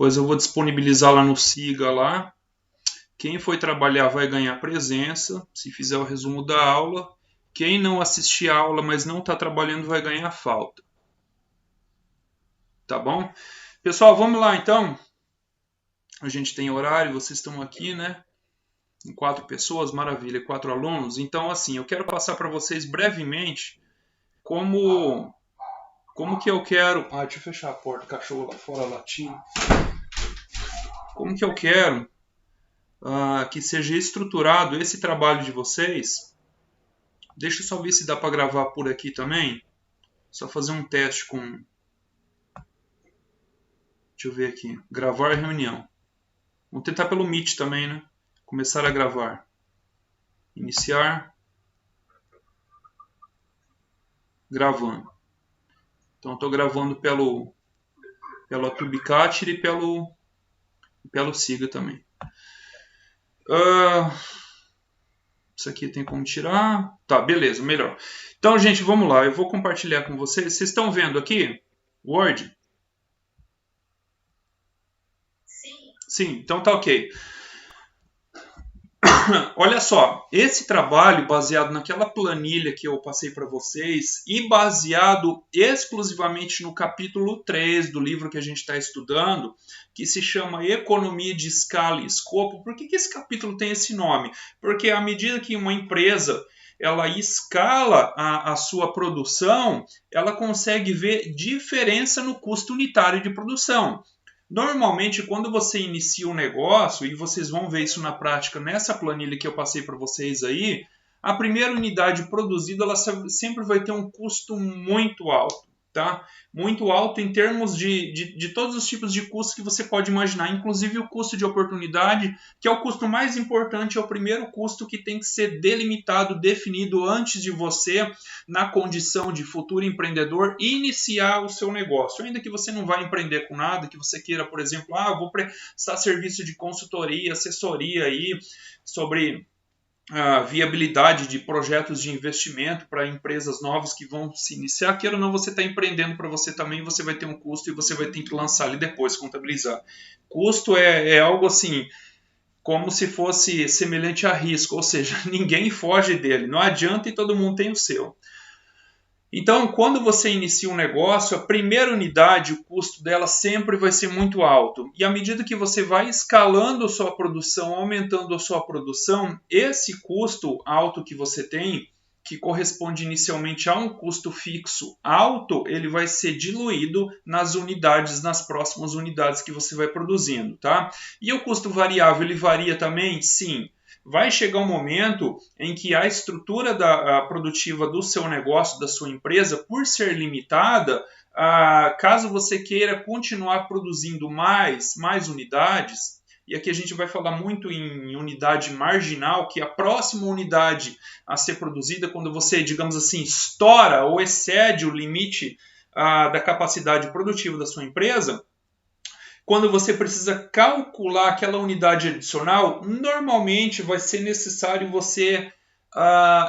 Depois eu vou disponibilizar lá no Siga lá. Quem foi trabalhar vai ganhar presença, se fizer o resumo da aula. Quem não assistir a aula, mas não está trabalhando, vai ganhar falta. Tá bom? Pessoal, vamos lá então. A gente tem horário, vocês estão aqui, né? Em 4 pessoas, maravilha, 4 alunos. Então, assim, eu quero passar para vocês brevemente como que eu quero... deixa eu fechar a porta, cachorro lá fora latindo. Como que eu quero que seja estruturado esse trabalho de vocês. Deixa eu só ver se dá para gravar por aqui também. Só fazer um teste com... Deixa eu ver aqui. Gravar reunião. Vamos tentar pelo Meet também, né? Começar a gravar. Iniciar. Gravando. Então, estou gravando pelo Tubecatcher e pelo Siga também. Isso aqui tem como tirar. Tá, beleza, melhor. Então, gente, vamos lá. Eu vou compartilhar com vocês. Vocês estão vendo aqui? Word? Sim, então tá ok. Olha só, esse trabalho baseado naquela planilha que eu passei para vocês e baseado exclusivamente no capítulo 3 do livro que a gente está estudando, que se chama Economia de Escala e Escopo. Por que esse capítulo tem esse nome? Porque à medida que uma empresa ela escala a sua produção, ela consegue ver diferença no custo unitário de produção. Normalmente, quando você inicia um negócio, e vocês vão ver isso na prática nessa planilha que eu passei para vocês aí, a primeira unidade produzida ela sempre vai ter um custo muito alto, tá? Muito alto em termos de todos os tipos de custos que você pode imaginar, inclusive o custo de oportunidade, que é o custo mais importante, é o primeiro custo que tem que ser delimitado, definido antes de você, na condição de futuro empreendedor, iniciar o seu negócio. Ainda que você não vá empreender com nada, que você queira, por exemplo, vou prestar serviço de consultoria, assessoria aí sobre a viabilidade de projetos de investimento para empresas novas que vão se iniciar, queira ou não, você está empreendendo para você também, você vai ter um custo e você vai ter que lançar ali depois, contabilizar. Custo é algo assim, como se fosse semelhante a risco, ou seja, ninguém foge dele, não adianta e todo mundo tem o seu. Então, quando você inicia um negócio, a primeira unidade, o custo dela sempre vai ser muito alto. E à medida que você vai escalando a sua produção, aumentando a sua produção, esse custo alto que você tem, que corresponde inicialmente a um custo fixo alto, ele vai ser diluído nas unidades, nas próximas unidades que você vai produzindo, tá? E o custo variável, ele varia também? Sim. Vai chegar um momento em que a estrutura produtiva do seu negócio, da sua empresa, por ser limitada, caso você queira continuar produzindo mais unidades, e aqui a gente vai falar muito em unidade marginal, que é a próxima unidade a ser produzida quando você, digamos assim, estoura ou excede o limite da capacidade produtiva da sua empresa. Quando você precisa calcular aquela unidade adicional, normalmente vai ser necessário você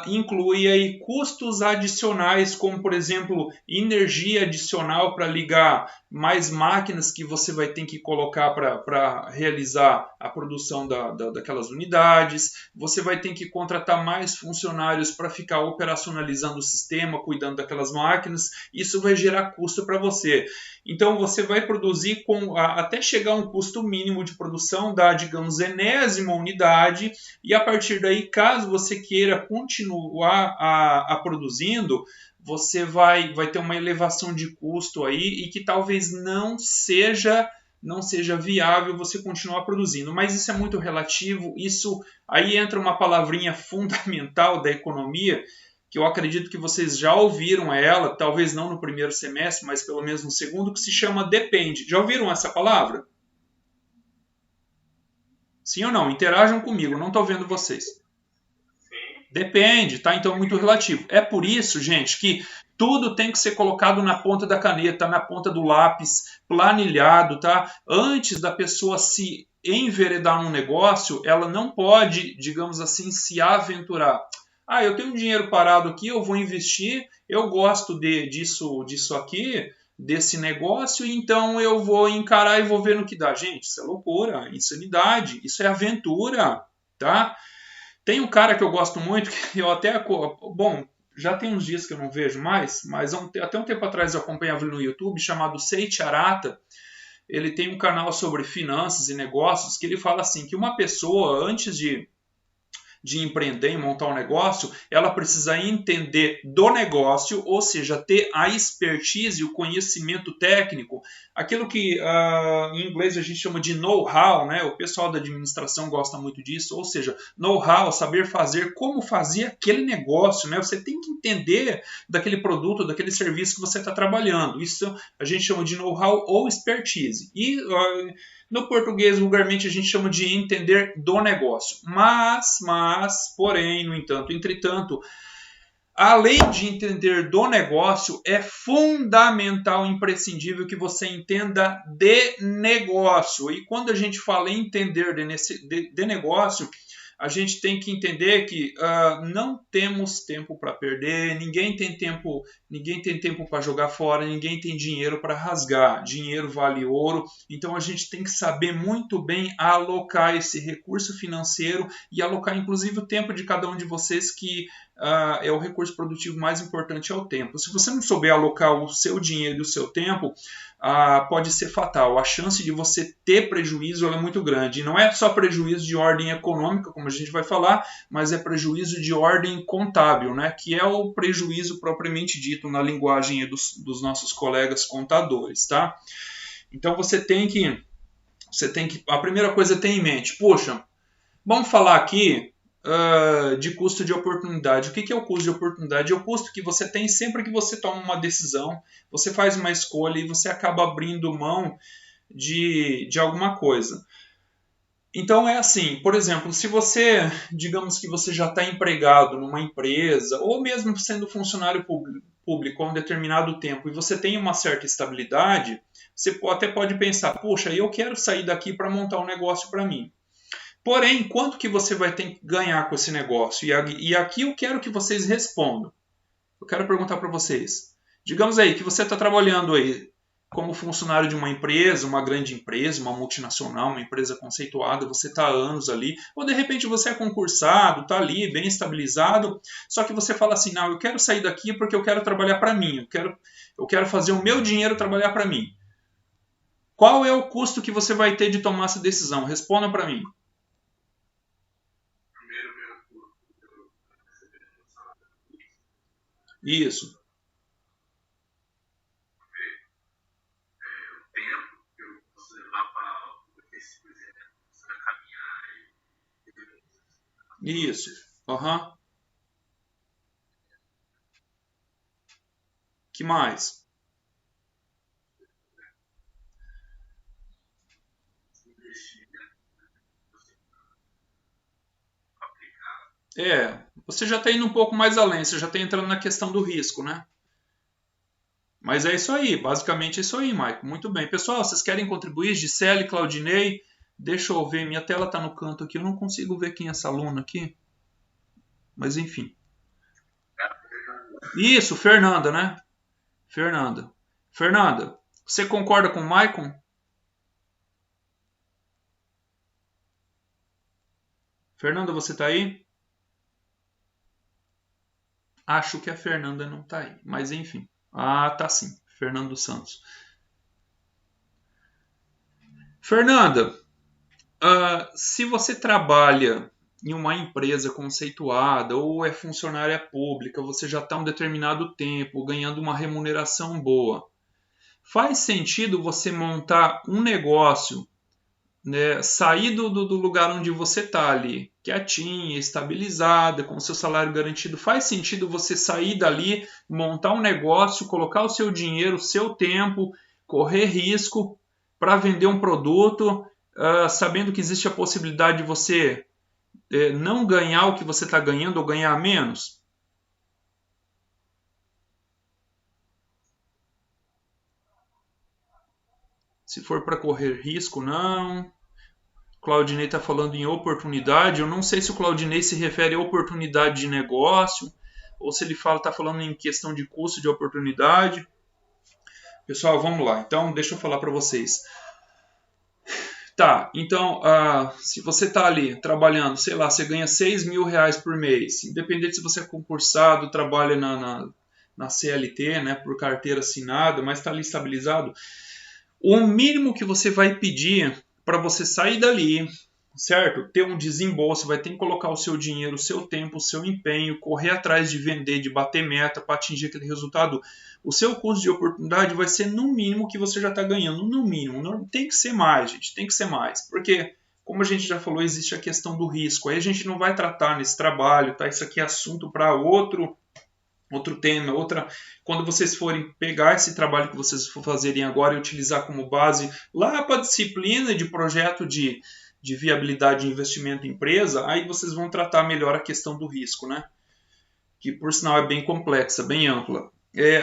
incluir aí custos adicionais, como por exemplo, energia adicional para ligar mais máquinas que você vai ter que colocar para realizar a produção daquelas unidades. Você vai ter que contratar mais funcionários para ficar operacionalizando o sistema, cuidando daquelas máquinas. Isso vai gerar custo para você. Então, você vai produzir até chegar a um custo mínimo de produção da, digamos, enésima unidade, e a partir daí, caso você queira continuar produzindo, você vai ter uma elevação de custo aí e que talvez não seja viável você continuar produzindo. Mas isso é muito relativo, isso aí entra uma palavrinha fundamental da economia, que eu acredito que vocês já ouviram ela, talvez não no primeiro semestre, mas pelo menos no segundo, que se chama depende. Já ouviram essa palavra? Sim ou não? Interajam comigo, não estou vendo vocês. Depende, tá? Então é muito relativo. É por isso, gente, que tudo tem que ser colocado na ponta da caneta, na ponta do lápis, planilhado, tá? Antes da pessoa se enveredar num negócio, ela não pode, digamos assim, se aventurar. Eu tenho um dinheiro parado aqui, eu vou investir, eu gosto disso aqui, desse negócio, então eu vou encarar e vou ver no que dá. Gente, isso é loucura, insanidade, isso é aventura, tá? Tem um cara que eu gosto muito, que eu até... Bom, já tem uns dias que eu não vejo mais, mas até um tempo atrás eu acompanhava ele no YouTube, chamado Seiichi Arata. Ele tem um canal sobre finanças e negócios, que ele fala assim, que uma pessoa, antes de empreender e montar um negócio, ela precisa entender do negócio, ou seja, ter a expertise, o conhecimento técnico, aquilo que em inglês a gente chama de know-how, né? O pessoal da administração gosta muito disso, ou seja, know-how, saber fazer, como fazer aquele negócio, né? Você tem que entender daquele produto, daquele serviço que você está trabalhando. Isso a gente chama de know-how ou expertise. E no português, vulgarmente, a gente chama de entender do negócio. Porém, no entanto, entretanto, além de entender do negócio, é fundamental, imprescindível que você entenda de negócio. E quando a gente fala em entender de negócio, a gente tem que entender que não temos tempo para perder, ninguém tem tempo para jogar fora, ninguém tem dinheiro para rasgar. Dinheiro vale ouro, então a gente tem que saber muito bem alocar esse recurso financeiro e alocar inclusive o tempo de cada um de vocês, que é o recurso produtivo mais importante, é o tempo. Se você não souber alocar o seu dinheiro e o seu tempo, pode ser fatal. A chance de você ter prejuízo é muito grande. E não é só prejuízo de ordem econômica, como a gente vai falar, mas é prejuízo de ordem contábil, né? Que é o prejuízo propriamente dito na linguagem dos nossos colegas contadores, tá? Então você tem que... A primeira coisa é ter em mente, poxa, vamos falar aqui de custo de oportunidade. O que é o custo de oportunidade? É o custo que você tem sempre que você toma uma decisão, você faz uma escolha e você acaba abrindo mão de alguma coisa. Então é assim, por exemplo, se você, digamos que você já está empregado numa empresa, ou mesmo sendo funcionário público há um determinado tempo, e você tem uma certa estabilidade, você até pode pensar, poxa, eu quero sair daqui para montar um negócio para mim. Porém, quanto que você vai ter que ganhar com esse negócio? E aqui eu quero que vocês respondam. Eu quero perguntar para vocês. Digamos aí que você está trabalhando aí como funcionário de uma empresa, uma grande empresa, uma multinacional, uma empresa conceituada, você está há anos ali, ou de repente você é concursado, está ali, bem estabilizado, só que você fala assim, não, eu quero sair daqui porque eu quero trabalhar para mim, eu quero fazer o meu dinheiro trabalhar para mim. Qual é o custo que você vai ter de tomar essa decisão? Responda para mim. Isso. Isso. Aham. Que mais? Você já está indo um pouco mais além, você já está entrando na questão do risco, né? Mas é isso aí, basicamente é isso aí, Maicon. Muito bem. Pessoal, vocês querem contribuir? Gisele, Claudinei, deixa eu ver, minha tela está no canto aqui, eu não consigo ver quem é essa aluna aqui. Mas enfim. Isso, Fernanda, né? Fernanda. Fernanda, você concorda com o Maicon? Fernanda, você está aí? Acho que a Fernanda não está aí, mas enfim. Tá sim, Fernando Santos. Fernanda, se você trabalha em uma empresa conceituada ou é funcionária pública, você já está um determinado tempo ganhando uma remuneração boa, faz sentido você montar um negócio, né, sair do lugar onde você está ali, quietinha, estabilizada, com o seu salário garantido, faz sentido você sair dali, montar um negócio, colocar o seu dinheiro, o seu tempo, correr risco para vender um produto, sabendo que existe a possibilidade de você não ganhar o que você está ganhando ou ganhar menos? Se for para correr risco, não. Claudinei está falando em oportunidade. Eu não sei se o Claudinei se refere a oportunidade de negócio ou se ele está falando em questão de custo de oportunidade. Pessoal, vamos lá. Então, deixa eu falar para vocês. Tá, então, se você está ali trabalhando, sei lá, você ganha 6 mil reais por mês, independente se você é concursado, trabalha na CLT, né, por carteira assinada, mas está ali estabilizado, o mínimo que você vai pedir para você sair dali, certo? Ter um desembolso, vai ter que colocar o seu dinheiro, o seu tempo, o seu empenho, correr atrás de vender, de bater meta para atingir aquele resultado. O seu custo de oportunidade vai ser no mínimo que você já está ganhando, no mínimo. Não tem que ser mais, gente, tem que ser mais. Porque, como a gente já falou, existe a questão do risco. Aí a gente não vai tratar nesse trabalho, tá? Isso aqui é assunto para outro tema, quando vocês forem pegar esse trabalho que vocês for fazerem agora e utilizar como base lá para a disciplina de projeto de viabilidade de investimento em empresa, aí vocês vão tratar melhor a questão do risco, né? Que por sinal é bem complexa, bem ampla.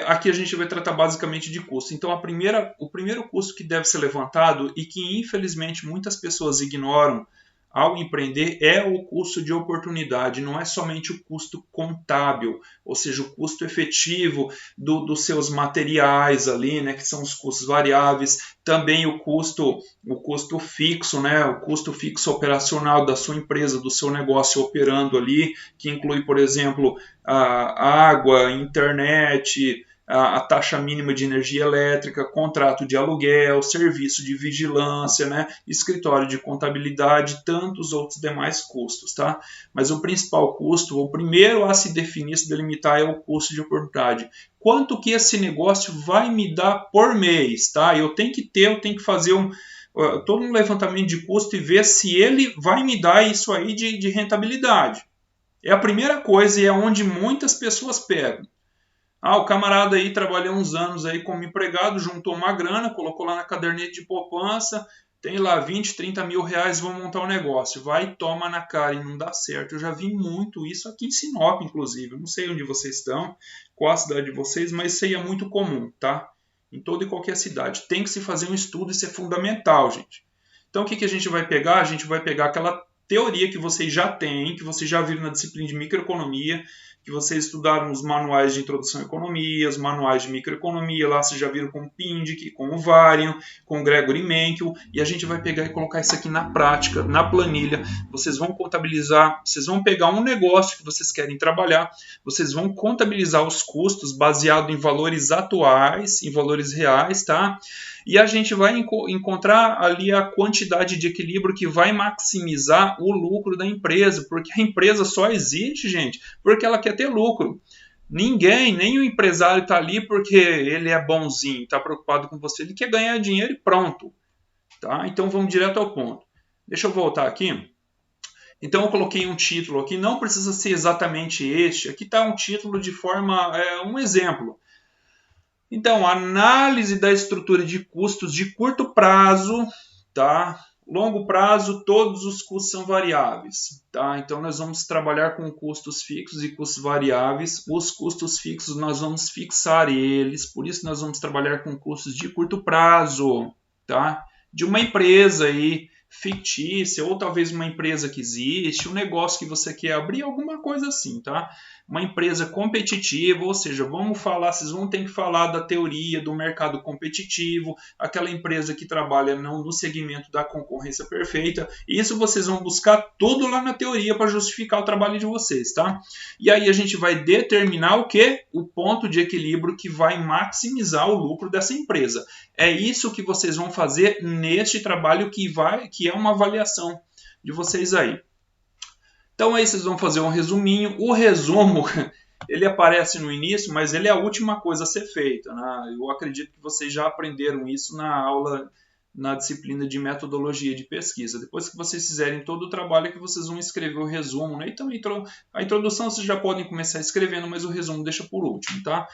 Aqui a gente vai tratar basicamente de custo. Então o primeiro custo que deve ser levantado e que infelizmente muitas pessoas ignoram ao empreender é o custo de oportunidade, não é somente o custo contábil, ou seja, o custo efetivo dos seus materiais ali, né, que são os custos variáveis, também o custo fixo, né, o custo fixo operacional da sua empresa, do seu negócio operando ali, que inclui, por exemplo, a água, internet, a taxa mínima de energia elétrica, contrato de aluguel, serviço de vigilância, né, escritório de contabilidade, tantos outros demais custos, tá? Mas o principal custo, o primeiro a se definir, se delimitar, é o custo de oportunidade. Quanto que esse negócio vai me dar por mês, tá? Eu tenho que fazer todo um levantamento de custo e ver se ele vai me dar isso aí de rentabilidade. É a primeira coisa e é onde muitas pessoas pegam. O camarada aí trabalhou uns anos aí como empregado, juntou uma grana, colocou lá na caderneta de poupança, tem lá 20, 30 mil reais, vão montar um negócio. Vai e toma na cara e não dá certo. Eu já vi muito isso aqui em Sinop, inclusive. Eu não sei onde vocês estão, qual a cidade de vocês, mas isso aí é muito comum, tá? Em toda e qualquer cidade. Tem que se fazer um estudo, isso é fundamental, gente. Então o que a gente vai pegar? A gente vai pegar aquela teoria que vocês já têm, que vocês já viram na disciplina de microeconomia, que vocês estudaram os manuais de introdução à economia, os manuais de microeconomia, lá vocês já viram com o Pindic, com o Varian, com o Gregory Menkel, e a gente vai pegar e colocar isso aqui na prática, na planilha. Vocês vão contabilizar, vocês vão pegar um negócio que vocês querem trabalhar, vocês vão contabilizar os custos baseado em valores atuais, em valores reais, tá? E a gente vai encontrar ali a quantidade de equilíbrio que vai maximizar o lucro da empresa, porque a empresa só existe, gente, porque ela quer ter lucro. Ninguém, nem o empresário está ali porque ele é bonzinho, está preocupado com você, ele quer ganhar dinheiro e pronto. Tá? Então vamos direto ao ponto. Deixa eu voltar aqui. Então eu coloquei um título aqui, não precisa ser exatamente este, aqui está um título de forma, um exemplo. Então, análise da estrutura de custos de curto prazo, tá? Longo prazo, todos os custos são variáveis, tá? Então, nós vamos trabalhar com custos fixos e custos variáveis. Os custos fixos, nós vamos fixar eles, por isso nós vamos trabalhar com custos de curto prazo, tá? De uma empresa aí, fictícia, ou talvez uma empresa que existe, um negócio que você quer abrir, alguma coisa assim, tá? Uma empresa competitiva, ou seja, vocês vão ter que falar da teoria do mercado competitivo, aquela empresa que trabalha no segmento da concorrência perfeita. Isso vocês vão buscar tudo lá na teoria para justificar o trabalho de vocês, tá? E aí a gente vai determinar o quê? O ponto de equilíbrio que vai maximizar o lucro dessa empresa. É isso que vocês vão fazer neste trabalho que é uma avaliação de vocês aí. Então aí vocês vão fazer um resuminho. O resumo, ele aparece no início, mas ele é a última coisa a ser feita, né? Eu acredito que vocês já aprenderam isso na aula, na disciplina de metodologia de pesquisa. Depois que vocês fizerem todo o trabalho, que vocês vão escrever o resumo, né? Então a introdução vocês já podem começar escrevendo, mas o resumo deixa por último, tá?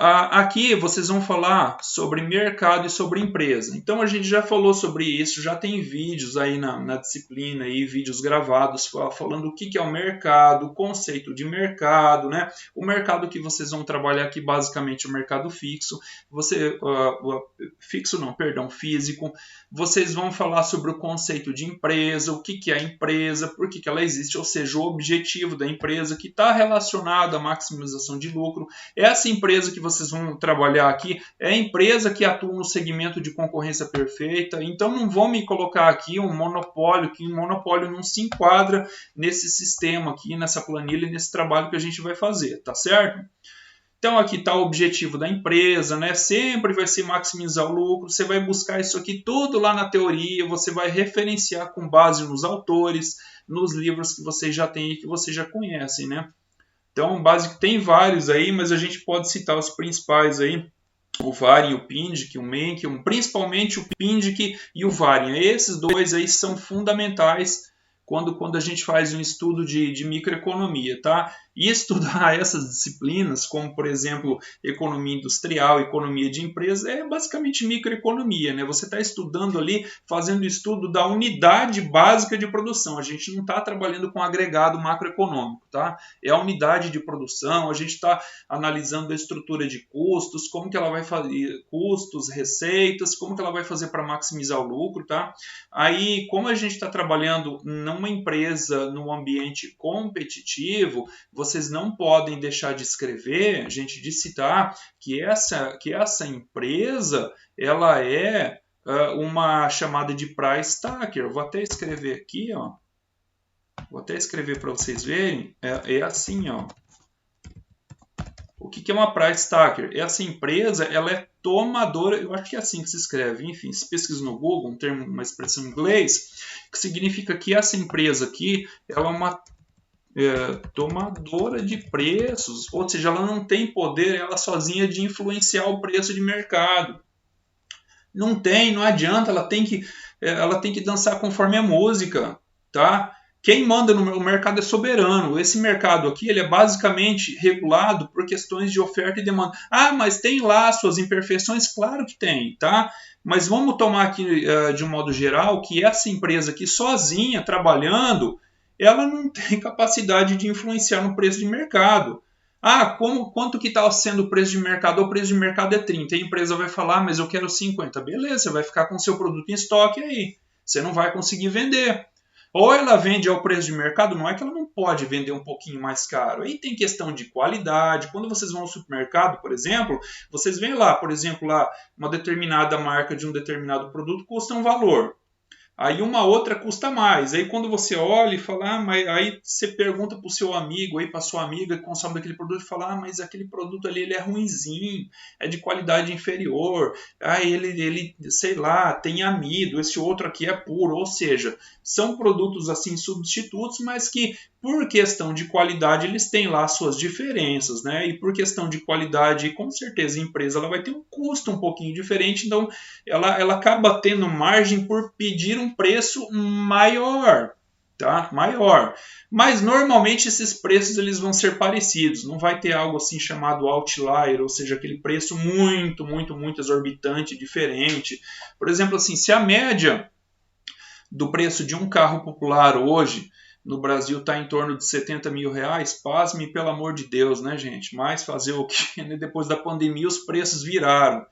Aqui vocês vão falar sobre mercado e sobre empresa. Então a gente já falou sobre isso, já tem vídeos aí na disciplina, aí, vídeos gravados falando o que é o mercado, o conceito de mercado, né? O mercado que vocês vão trabalhar aqui basicamente é o mercado fixo, físico. Vocês vão falar sobre o conceito de empresa, o que é a empresa, por que ela existe, ou seja, o objetivo da empresa que está relacionado à maximização de lucro. Essa empresa que vocês vão trabalhar aqui é a empresa que atua no segmento de concorrência perfeita. Então não vão me colocar aqui um monopólio, que um monopólio não se enquadra nesse sistema aqui, nessa planilha, nesse trabalho que a gente vai fazer, tá certo? Então aqui está o objetivo da empresa, né? Sempre vai ser maximizar o lucro. Você vai buscar isso aqui tudo lá na teoria, você vai referenciar com base nos autores, nos livros que vocês já têm e que vocês já conhecem, né? Então, básico tem vários aí, mas a gente pode citar os principais aí, o Varin e o Pindyck, o Mencken, principalmente o Pindyck e o Varin. Esses dois aí são fundamentais quando a gente faz um estudo de microeconomia, tá? E estudar essas disciplinas, como por exemplo, economia industrial, economia de empresa, é basicamente microeconomia, né? Você está estudando ali, fazendo estudo da unidade básica de produção. A gente não está trabalhando com agregado macroeconômico, tá? É a unidade de produção, a gente está analisando a estrutura de custos, como que ela vai fazer, custos, receitas, como que ela vai fazer para maximizar o lucro, tá? Aí, como a gente está trabalhando numa empresa, num ambiente competitivo, vocês não podem deixar de escrever, a gente de citar que essa empresa ela é uma chamada de price taker. Eu vou até escrever aqui, ó. Vou até escrever para vocês verem. É assim, ó. O que é uma price taker? Essa empresa ela é tomadora, eu acho que é assim que se escreve, enfim, se pesquisa no Google, um termo, uma expressão em inglês, que significa que essa empresa aqui ela é uma tomadora de preços, ou seja, ela não tem poder ela sozinha de influenciar o preço de mercado. Não tem, não adianta, ela tem que dançar conforme a música, tá? Quem manda no mercado é soberano. Esse mercado aqui ele é basicamente regulado por questões de oferta e demanda. Ah, mas tem lá suas imperfeições? Claro que tem, tá? Mas vamos tomar aqui de um modo geral que essa empresa aqui sozinha, trabalhando, ela não tem capacidade de influenciar no preço de mercado. Ah, quanto que está sendo o preço de mercado? O preço de mercado é 30. A empresa vai falar, mas eu quero 50. Beleza, você vai ficar com o seu produto em estoque aí. Você não vai conseguir vender. Ou ela vende ao preço de mercado, não é que ela não pode vender um pouquinho mais caro. Aí tem questão de qualidade. Quando vocês vão ao supermercado, por exemplo, vocês veem lá, por exemplo, lá uma determinada marca de um determinado produto custa um valor. Aí uma outra custa mais. Aí quando você olha e fala, mas aí você pergunta para o seu amigo, para sua amiga que consome aquele produto e fala, mas aquele produto ali ele é ruinzinho, é de qualidade inferior, ele sei lá, tem amido, esse outro aqui é puro. Ou seja, são produtos assim substitutos, mas que por questão de qualidade eles têm lá suas diferenças, né? E por questão de qualidade, com certeza a empresa ela vai ter um custo um pouquinho diferente, então ela acaba tendo margem por pedir um preço maior, tá? Maior. Mas normalmente esses preços eles vão ser parecidos, não vai ter algo assim chamado outlier, ou seja, aquele preço muito, muito, muito exorbitante, diferente. Por exemplo, assim, se a média do preço de um carro popular hoje no Brasil está em torno de 70 mil reais, pasme, pelo amor de Deus, né, gente? Mas fazer o quê? Depois da pandemia os preços viraram.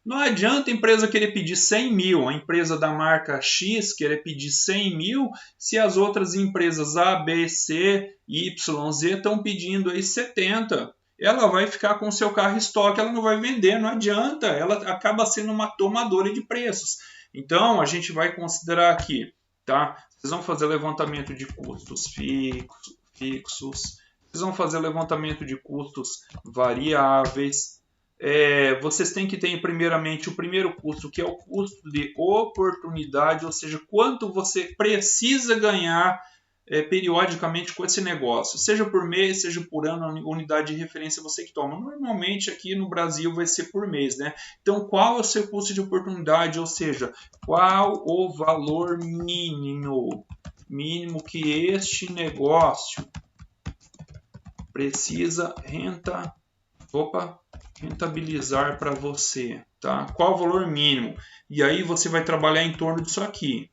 Não adianta a empresa querer pedir 100 mil, a empresa da marca X querer pedir 100 mil, se as outras empresas A, B, C, Y, Z estão pedindo aí 70. Ela vai ficar com o seu carro em estoque, ela não vai vender, não adianta, ela acaba sendo uma tomadora de preços. Então, a gente vai considerar aqui, tá? Vocês vão fazer levantamento de custos fixos, vocês vão fazer levantamento de custos variáveis. Vocês têm que ter primeiramente o primeiro custo, que é o custo de oportunidade, ou seja, quanto você precisa ganhar periodicamente com esse negócio, seja por mês, seja por ano, a unidade de referência você que toma. Normalmente aqui no Brasil vai ser por mês, né? Então, qual é o seu custo de oportunidade, ou seja, qual o valor mínimo que este negócio precisa rentabilizar para você, tá? Qual o valor mínimo? E aí você vai trabalhar em torno disso aqui.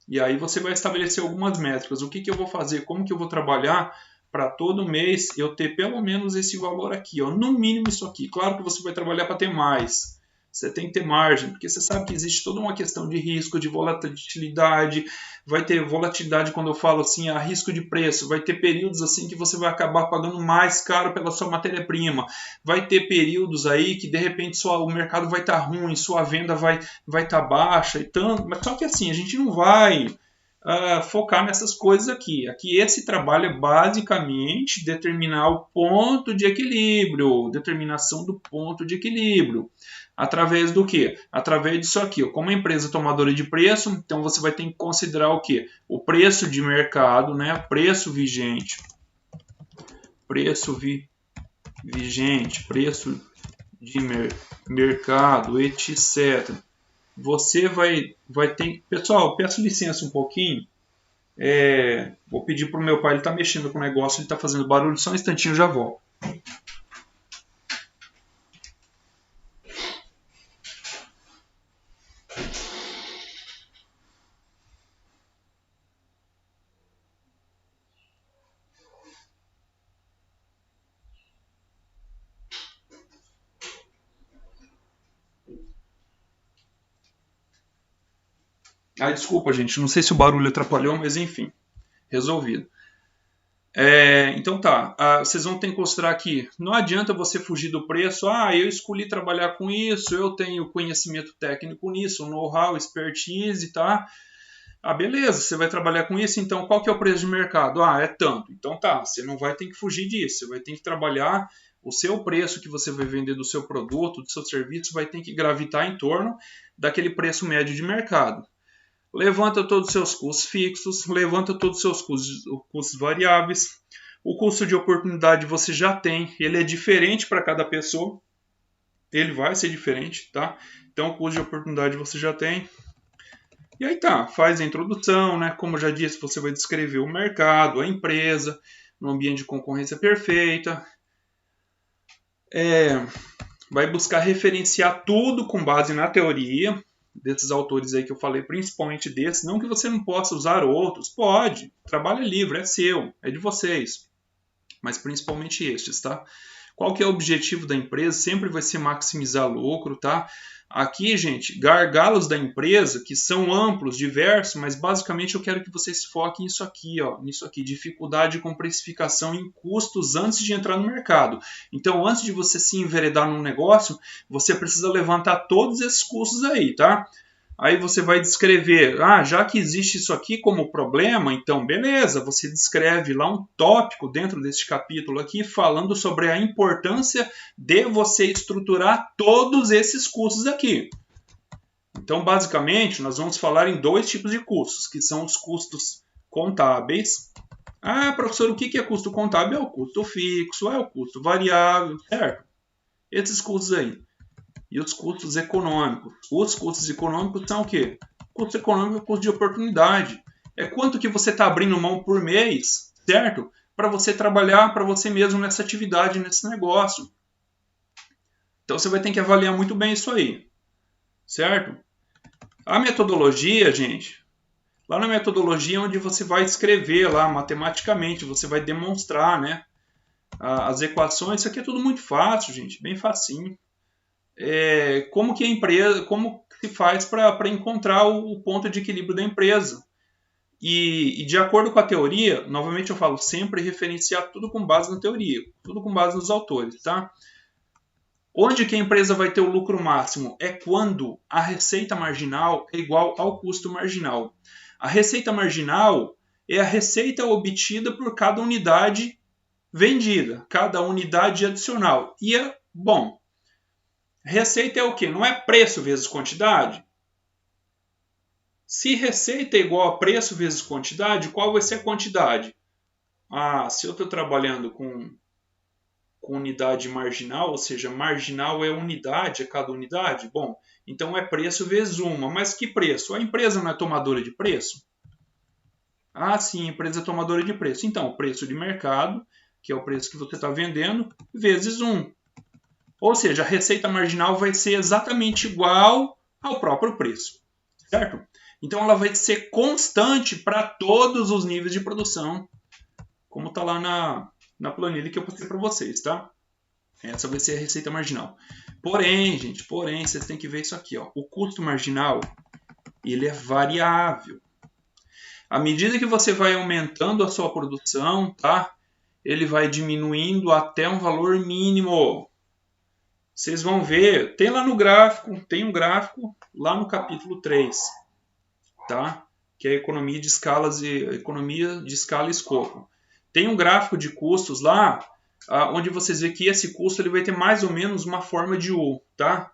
E aí você vai estabelecer algumas métricas. O que eu vou fazer? Como que eu vou trabalhar para todo mês eu ter pelo menos esse valor aqui, ó, no mínimo isso aqui. Claro que você vai trabalhar para ter mais, Você tem que ter margem, porque você sabe que existe toda uma questão de risco, de volatilidade. Vai ter volatilidade quando eu falo assim, a risco de preço. Vai ter períodos assim que você vai acabar pagando mais caro pela sua matéria-prima. Vai ter períodos aí que de repente o mercado vai estar ruim, sua venda vai estar baixa e tanto. Mas só que assim, a gente não vai focar nessas coisas aqui. Aqui esse trabalho é basicamente determinar o ponto de equilíbrio, determinação do ponto de equilíbrio. Através do quê? Através disso aqui. Como empresa tomadora de preço, então você vai ter que considerar o quê? O preço de mercado, né? Preço vigente. Preço vigente, preço de mercado, etc. Você vai ter... Pessoal, peço licença um pouquinho. Vou pedir para o meu pai, ele está mexendo com o negócio, ele está fazendo barulho, só um instantinho, já volto. Desculpa, gente, não sei se o barulho atrapalhou, mas enfim, resolvido. Então tá, vocês vão ter que considerar que não adianta você fugir do preço. Eu escolhi trabalhar com isso, eu tenho conhecimento técnico nisso, know-how, expertise, tá? Beleza, você vai trabalhar com isso, então qual que é o preço de mercado? É tanto. Então tá, você não vai ter que fugir disso, você vai ter que trabalhar o seu preço que você vai vender do seu produto, do seu serviço, vai ter que gravitar em torno daquele preço médio de mercado. Levanta todos os seus custos fixos, levanta todos os seus custos variáveis. O custo de oportunidade você já tem, ele é diferente para cada pessoa. Ele vai ser diferente, tá? Então o custo de oportunidade você já tem. E aí tá, faz a introdução, né? Como eu já disse, você vai descrever o mercado, a empresa, no ambiente de concorrência perfeita. Vai buscar referenciar tudo com base na teoria desses autores aí que eu falei, principalmente desses. Não que você não possa usar outros, pode. Trabalho é livre, é seu, é de vocês. Mas principalmente estes, tá? Qual que é o objetivo da empresa? Sempre vai ser maximizar lucro, tá? Aqui, gente, gargalos da empresa, que são amplos, diversos, mas basicamente eu quero que vocês foquem nisso aqui, dificuldade com precificação em custos antes de entrar no mercado. Então, antes de você se enveredar num negócio, você precisa levantar todos esses custos aí, tá? Aí você vai descrever, já que existe isso aqui como problema, então beleza, você descreve lá um tópico dentro desse capítulo aqui falando sobre a importância de você estruturar todos esses custos aqui. Então, basicamente, nós vamos falar em dois tipos de custos, que são os custos contábeis. Professor, o que é custo contábil? É o custo fixo, é o custo variável, certo? Esses custos aí. E os custos econômicos. Os custos econômicos são o quê? Custo econômico é custo de oportunidade. É quanto que você está abrindo mão por mês, certo? Para você trabalhar para você mesmo nessa atividade, nesse negócio. Então você vai ter que avaliar muito bem isso aí, certo? A metodologia, gente, lá na metodologia é onde você vai escrever lá matematicamente, você vai demonstrar, né? As equações, isso aqui é tudo muito fácil, gente, bem facinho. Como que a empresa, como se faz para encontrar o ponto de equilíbrio da empresa. E de acordo com a teoria, novamente eu falo, sempre referenciar tudo com base na teoria, tudo com base nos autores, tá? Onde que a empresa vai ter o lucro máximo? É quando a receita marginal é igual ao custo marginal. A receita marginal é a receita obtida por cada unidade vendida, cada unidade adicional. E bom, receita é o quê? Não é preço vezes quantidade? Se receita é igual a preço vezes quantidade, qual vai ser a quantidade? Se eu estou trabalhando com unidade marginal, ou seja, marginal é unidade, é cada unidade, bom, então é preço vezes uma. Mas que preço? A empresa não é tomadora de preço? Sim, a empresa é tomadora de preço. Então, o preço de mercado, que é o preço que você está vendendo, vezes 1. Ou seja, a receita marginal vai ser exatamente igual ao próprio preço, certo? Então ela vai ser constante para todos os níveis de produção, como está lá na planilha que eu passei para vocês, tá? Essa vai ser a receita marginal. Porém, gente, vocês têm que ver isso aqui, ó. O custo marginal, ele é variável. À medida que você vai aumentando a sua produção, tá? Ele vai diminuindo até um valor mínimo. Vocês vão ver, tem lá no gráfico, tem um gráfico lá no capítulo 3, tá? Que é a economia de escala e escopo. Tem um gráfico de custos lá, onde vocês veem que esse custo ele vai ter mais ou menos uma forma de U, tá?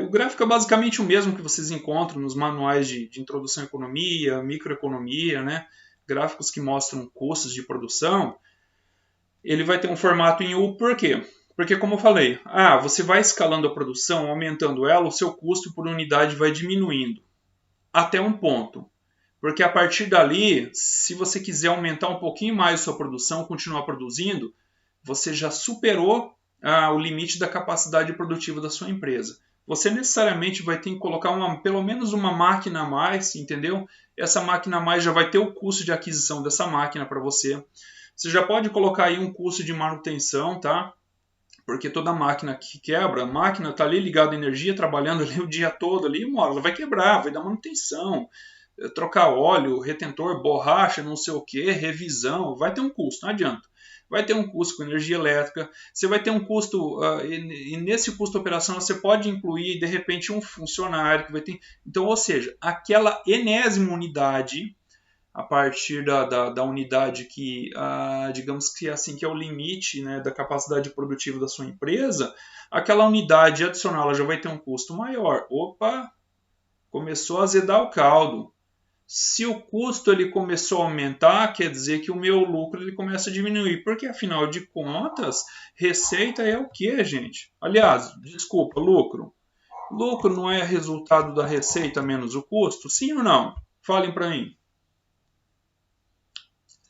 O gráfico é basicamente o mesmo que vocês encontram nos manuais de introdução à economia, microeconomia, né? Gráficos que mostram custos de produção. Ele vai ter um formato em U, por quê? Porque, como eu falei, você vai escalando a produção, aumentando ela, o seu custo por unidade vai diminuindo até um ponto. Porque a partir dali, se você quiser aumentar um pouquinho mais a sua produção, continuar produzindo, você já superou o limite da capacidade produtiva da sua empresa. Você necessariamente vai ter que colocar pelo menos uma máquina a mais, entendeu? Essa máquina a mais já vai ter o custo de aquisição dessa máquina para você. Você já pode colocar aí um custo de manutenção, tá? Porque toda máquina que quebra, a máquina está ali ligada à energia, trabalhando ali o dia todo, ali, uma hora ela vai quebrar, vai dar manutenção, trocar óleo, retentor, borracha, não sei o que, revisão, vai ter um custo, não adianta. Vai ter um custo com energia elétrica, você vai ter um custo, e nesse custo de operação você pode incluir, de repente, um funcionário que vai ter. Então, ou seja, aquela enésima unidade, a partir da unidade que, digamos que assim, que é o limite, né, da capacidade produtiva da sua empresa, aquela unidade adicional ela já vai ter um custo maior. Opa, começou a azedar o caldo. Se o custo ele começou a aumentar, quer dizer que o meu lucro ele começa a diminuir, porque afinal de contas, receita é o que, gente? Aliás, desculpa, lucro. Lucro não é resultado da receita menos o custo? Sim ou não? Falem para mim.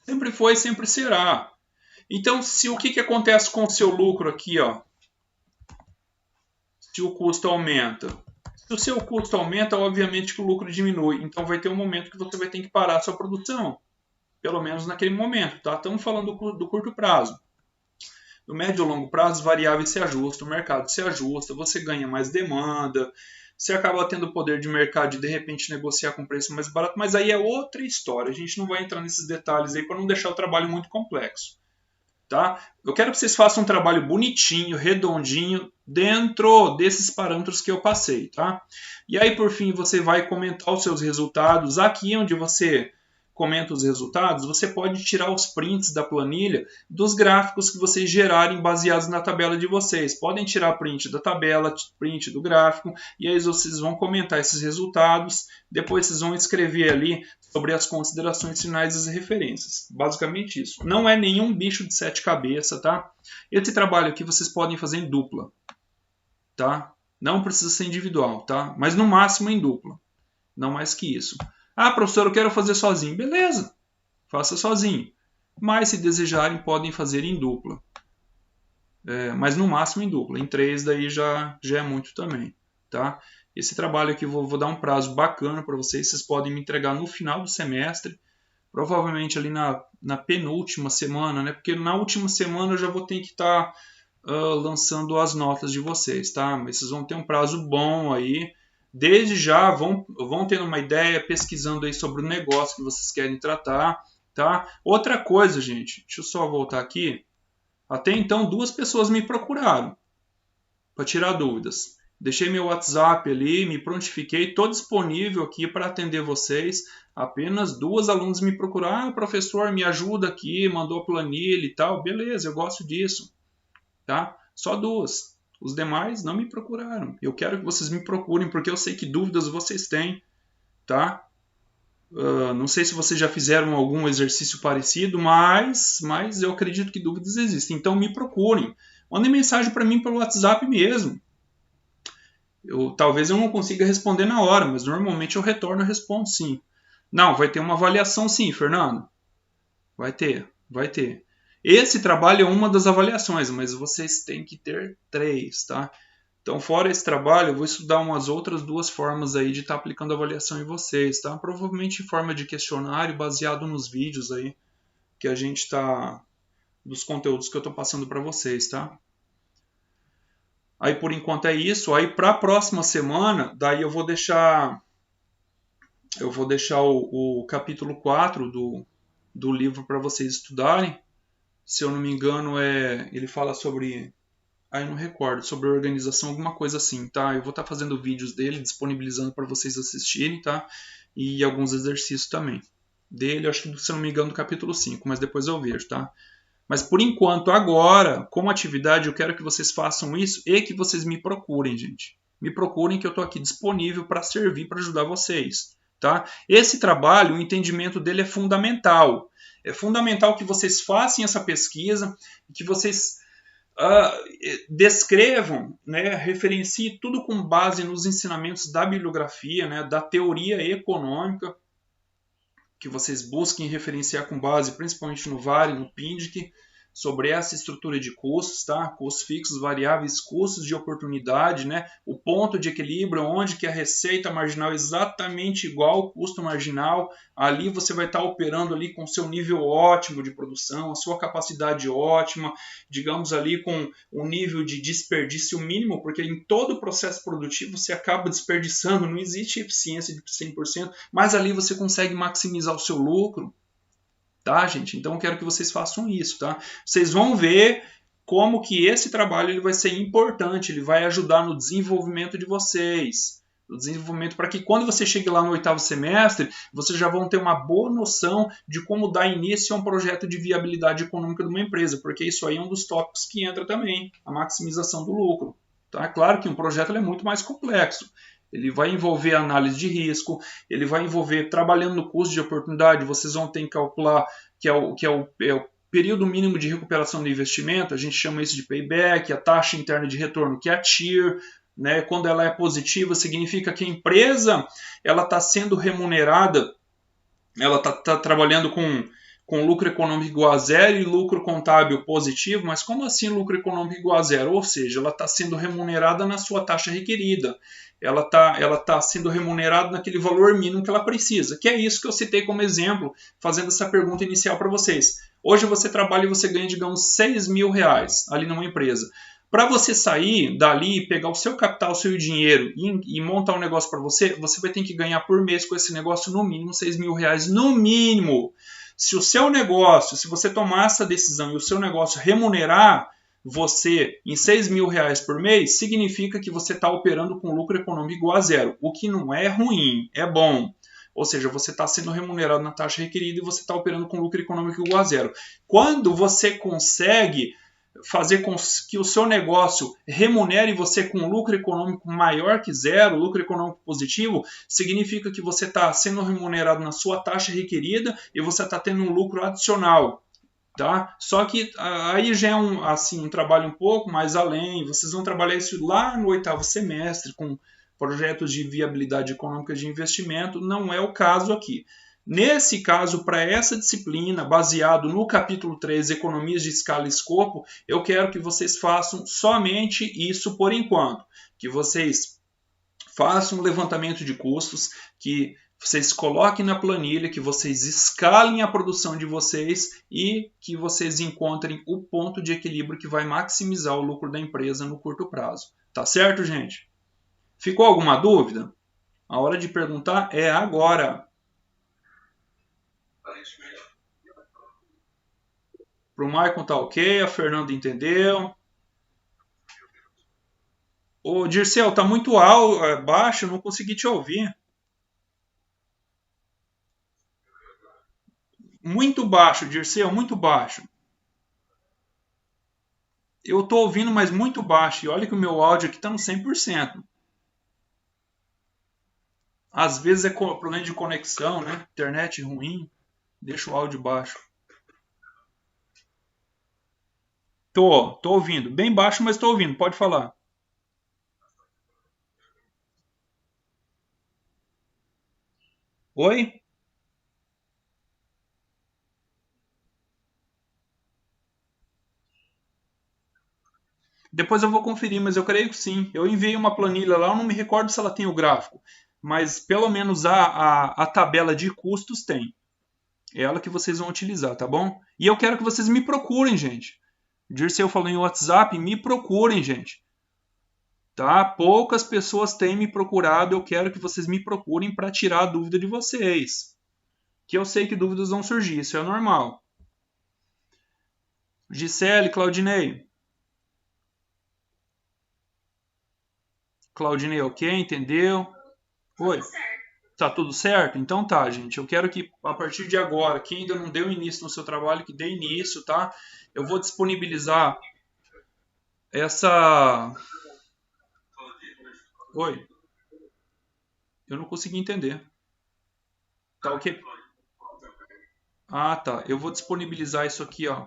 Sempre foi, sempre será. Então, o que acontece com o seu lucro aqui, ó? Se o custo aumenta. Se o seu custo aumenta, obviamente que o lucro diminui. Então vai ter um momento que você vai ter que parar a sua produção. Pelo menos naquele momento, tá? Estamos falando do curto prazo. No médio e longo prazo, os variáveis se ajustam, o mercado se ajusta, você ganha mais demanda, você acaba tendo poder de mercado de repente negociar com preço mais barato, mas aí é outra história. A gente não vai entrar nesses detalhes aí para não deixar o trabalho muito complexo. Tá? Eu quero que vocês façam um trabalho bonitinho, redondinho, dentro desses parâmetros que eu passei. Tá? E aí, por fim, você vai comentar os seus resultados. Aqui onde você comenta os resultados, você pode tirar os prints da planilha dos gráficos que vocês gerarem baseados na tabela de vocês. Podem tirar print da tabela, print do gráfico, e aí vocês vão comentar esses resultados. Depois vocês vão escrever ali sobre as considerações finais e as referências. Basicamente isso. Não é nenhum bicho de 7 cabeças, tá? Esse trabalho aqui vocês podem fazer em dupla, tá? Não precisa ser individual, tá? Mas no máximo em dupla. Não mais que isso. Professor, eu quero fazer sozinho. Beleza, faça sozinho. Mas se desejarem, podem fazer em dupla. Mas no máximo em dupla. Em 3 daí já é muito também, tá? Esse trabalho aqui eu vou dar um prazo bacana para vocês. Vocês podem me entregar no final do semestre. Provavelmente ali na penúltima semana, né? Porque na última semana eu já vou ter que estar lançando as notas de vocês, tá? Mas vocês vão ter um prazo bom aí. Desde já vão tendo uma ideia, pesquisando aí sobre o negócio que vocês querem tratar, tá? Outra coisa, gente, deixa eu só voltar aqui. Até então, 2 pessoas me procuraram para tirar dúvidas. Deixei meu WhatsApp ali, me prontifiquei, estou disponível aqui para atender vocês. Apenas 2 alunos me procuraram. Professor, me ajuda aqui, mandou planilha e tal. Beleza, eu gosto disso, tá? Só 2. Os demais não me procuraram. Eu quero que vocês me procurem, porque eu sei que dúvidas vocês têm, tá? Não sei se vocês já fizeram algum exercício parecido, mas eu acredito que dúvidas existem. Então me procurem. Mandem mensagem para mim pelo WhatsApp mesmo. Talvez eu não consiga responder na hora, mas normalmente eu retorno e respondo sim. Não, vai ter uma avaliação sim, Fernando. Vai ter. Esse trabalho é uma das avaliações, mas vocês têm que ter 3, tá? Então, fora esse trabalho, eu vou estudar umas outras 2 formas aí de estar aplicando avaliação em vocês, tá? Provavelmente em forma de questionário, baseado nos vídeos aí que a gente está, dos conteúdos que eu estou passando para vocês, tá? Aí por enquanto é isso. Aí para a próxima semana, daí eu vou deixar o capítulo 4 do livro para vocês estudarem. Se eu não me engano, ele fala sobre, aí eu não recordo, sobre organização, alguma coisa assim, tá? Eu vou estar fazendo vídeos dele, disponibilizando para vocês assistirem, tá? E alguns exercícios também. Dele, acho que, se eu não me engano, do capítulo 5, mas depois eu vejo, tá? Mas por enquanto, agora, como atividade, eu quero que vocês façam isso e que vocês me procurem, gente. Me procurem que eu estou aqui disponível para servir, para ajudar vocês, tá? Esse trabalho, o entendimento dele é fundamental. É fundamental que vocês façam essa pesquisa, que vocês descrevam, né, referenciem tudo com base nos ensinamentos da bibliografia, né, da teoria econômica, que vocês busquem referenciar com base principalmente no VARE, no PINDIC, sobre essa estrutura de custos, tá? Custos fixos, variáveis, custos de oportunidade, né? O ponto de equilíbrio, onde que a receita marginal é exatamente igual ao custo marginal, ali você vai estar operando ali com o seu nível ótimo de produção, a sua capacidade ótima, digamos ali com um nível de desperdício mínimo, porque em todo o processo produtivo você acaba desperdiçando, não existe eficiência de 100%, mas ali você consegue maximizar o seu lucro. Tá, gente? Então eu quero que vocês façam isso, tá? Vocês vão ver como que esse trabalho ele vai ser importante, ele vai ajudar no desenvolvimento de vocês. No desenvolvimento para que quando você chegue lá no 8º semestre, vocês já vão ter uma boa noção de como dar início a um projeto de viabilidade econômica de uma empresa, porque isso aí é um dos tópicos que entra também, a maximização do lucro. Tá? Claro que um projeto é muito mais complexo. Ele vai envolver análise de risco, ele vai envolver trabalhando no custo de oportunidade, vocês vão ter que calcular que é o período mínimo de recuperação do investimento, a gente chama isso de payback, a taxa interna de retorno, que é a TIR, né? Quando ela é positiva, significa que a empresa está sendo remunerada, ela está trabalhando com lucro econômico igual a zero e lucro contábil positivo, mas como assim lucro econômico igual a zero? Ou seja, ela está sendo remunerada na sua taxa requerida. Ela tá sendo remunerada naquele valor mínimo que ela precisa, que é isso que eu citei como exemplo, fazendo essa pergunta inicial para vocês. Hoje você trabalha e você ganha, digamos, 6 mil reais ali numa empresa. Para você sair dali, pegar o seu capital, o seu dinheiro e montar um negócio para você, você vai ter que ganhar por mês com esse negócio no mínimo 6 mil reais, no mínimo. Se o seu negócio, se você tomar essa decisão e o seu negócio remunerar você em 6 mil reais por mês, significa que você está operando com lucro econômico igual a zero, o que não é ruim, é bom. Ou seja, você está sendo remunerado na taxa requerida e você está operando com lucro econômico igual a zero. Quando você consegue fazer com que o seu negócio remunere você com lucro econômico maior que zero, lucro econômico positivo, significa que você está sendo remunerado na sua taxa requerida e você está tendo um lucro adicional. Tá? Só que aí já é um trabalho um pouco mais além, vocês vão trabalhar isso lá no 8º semestre com projetos de viabilidade econômica de investimento, não é o caso aqui. Nesse caso, para essa disciplina, baseado no capítulo 3, Economias de Escala e Escopo, eu quero que vocês façam somente isso por enquanto, que vocês façam um levantamento de custos, que vocês coloquem na planilha, que vocês escalem a produção de vocês e que vocês encontrem o ponto de equilíbrio que vai maximizar o lucro da empresa no curto prazo. Tá certo, gente? Ficou alguma dúvida? A hora de perguntar é agora. Pro Maicon tá ok, a Fernanda entendeu. Ô, Dirceu, tá muito alto, baixo, eu não consegui te ouvir. Muito baixo, Dirceu, muito baixo. Eu estou ouvindo, mas muito baixo. E olha que o meu áudio aqui está no 100%. Às vezes é problema de conexão, né? Internet ruim, deixa o áudio baixo. Tô ouvindo. Bem baixo, mas tô ouvindo. Pode falar. Oi? Depois eu vou conferir, mas eu creio que sim. Eu enviei uma planilha lá, eu não me recordo se ela tem o gráfico. Mas pelo menos a tabela de custos tem. É ela que vocês vão utilizar, tá bom? E eu quero que vocês me procurem, gente. Dirceu falou em WhatsApp, me procurem, gente. tá? Poucas pessoas têm me procurado, eu quero que vocês me procurem para tirar a dúvida de vocês. Que eu sei que dúvidas vão surgir, isso é normal. Gisele, Claudinei. Claudinei, ok? Entendeu? Oi. Tá tudo certo? Então tá, gente. Eu quero que a partir de agora, quem ainda não deu início no seu trabalho, que dê início, tá? Eu vou disponibilizar essa. Oi, eu não consegui entender. Tá ok? Ah, tá. Eu vou disponibilizar isso aqui, ó,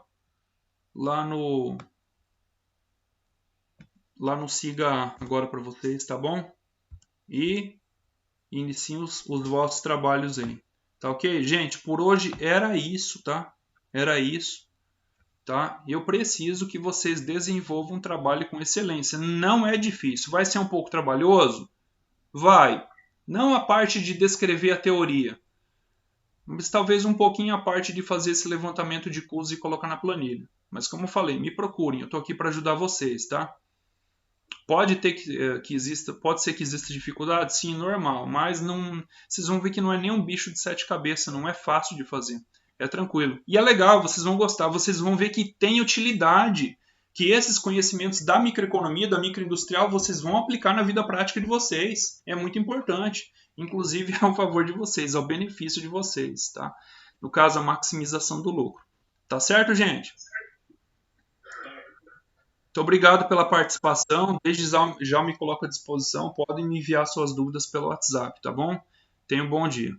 lá no Siga agora para vocês, tá bom? E iniciem os vossos trabalhos aí. Tá ok? Gente, por hoje era isso, tá? Era isso. Tá? Eu preciso que vocês desenvolvam um trabalho com excelência. Não é difícil. Vai ser um pouco trabalhoso? Vai. Não a parte de descrever a teoria, mas talvez um pouquinho a parte de fazer esse levantamento de custos e colocar na planilha. Mas como eu falei, me procurem, eu estou aqui para ajudar vocês, tá? Pode ter que exista, pode ser que exista dificuldade, sim, normal, mas não, vocês vão ver que não é nem um bicho de sete cabeças, não é fácil de fazer. É tranquilo. E é legal, vocês vão gostar, vocês vão ver que tem utilidade, que esses conhecimentos da microeconomia, da microindustrial, vocês vão aplicar na vida prática de vocês. É muito importante. Inclusive ao favor de vocês, ao benefício de vocês, tá? No caso, a maximização do lucro. Tá certo, gente? Muito obrigado pela participação. Desde já me coloco à disposição. Podem me enviar suas dúvidas pelo WhatsApp, tá bom? Tenha um bom dia.